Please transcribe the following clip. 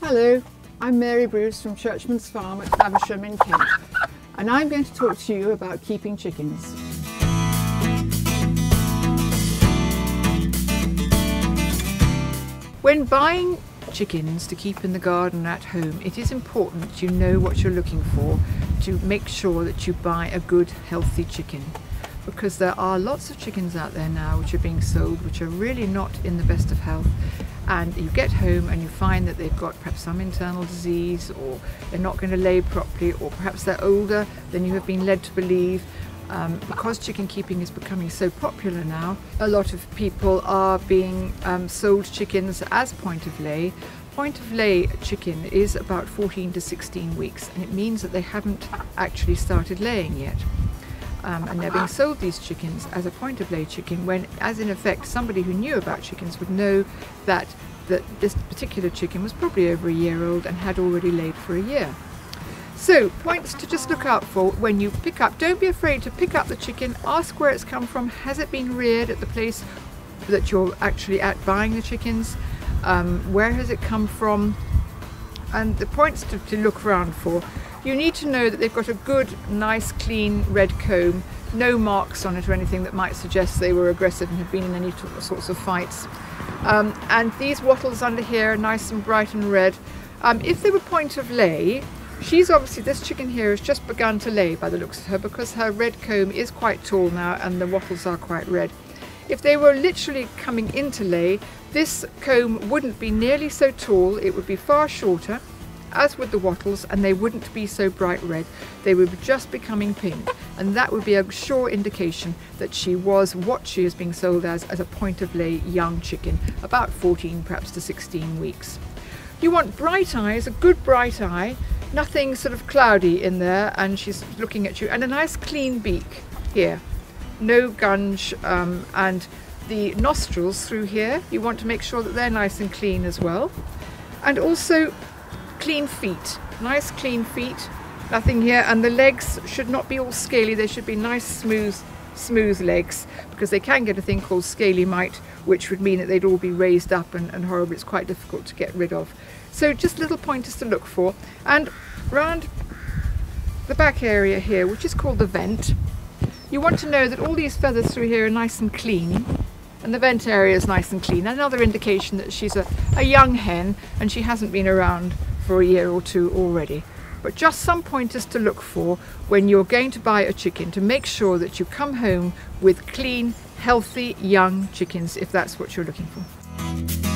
Hello, I'm Mary Bruce from Churchman's Farm at Faversham in Kent, and I'm going to talk to you about keeping chickens. When buying chickens to keep in the garden at home, it is important you know what you're looking for to make sure that you buy a good, healthy chicken. Because there are lots of chickens out there now which are being sold which are really not in the best of health, and you get home and you find that they've got perhaps some internal disease, or they're not going to lay properly, or perhaps they're older than you have been led to believe. Because chicken keeping is becoming so popular now, a lot of people are being sold chickens as point of lay. Point of lay chicken is about 14 to 16 weeks, and it means that they haven't actually started laying yet. And they're being sold, these chickens, as a point of lay chicken, when, as in effect, somebody who knew about chickens would know that this particular chicken was probably over a year old and had already laid for a year. So, points to just look out for when you pick up. Don't be afraid to pick up the chicken, ask where it's come from. Has it been reared at the place that you're actually at buying the chickens? Where has it come from? And the points to look around for. You need to know that they've got a good, nice, clean red comb, no marks on it or anything that might suggest they were aggressive and had been in any sorts of fights. And these wattles under here are nice and bright and red. If they were point of lay, this chicken here has just begun to lay by the looks of her, because her red comb is quite tall now and the wattles are quite red. If they were literally coming into lay, this comb wouldn't be nearly so tall, it would be far shorter, as with the wattles, and they wouldn't be so bright red. They would be just becoming pink, and that would be a sure indication that she was what she is being sold as a point of lay young chicken, about 14 perhaps to 16 weeks. You want bright eyes, a good bright eye, nothing sort of cloudy in there, and she's looking at you, and a nice clean beak here, no gunge, and the nostrils through here, you want to make sure that they're nice and clean as well. And also clean feet, nice clean feet, nothing here, and the legs should not be all scaly, they should be nice smooth legs, because they can get a thing called scaly mite, which would mean that they'd all be raised up and horrible. It's quite difficult to get rid of. So just little pointers to look for. And round the back area here, which is called the vent, you want to know that all these feathers through here are nice and clean, and the vent area is nice and clean. Another indication that she's a young hen and she hasn't been around for a year or two already. But just some pointers to look for when you're going to buy a chicken, to make sure that you come home with clean, healthy, young chickens, if that's what you're looking for.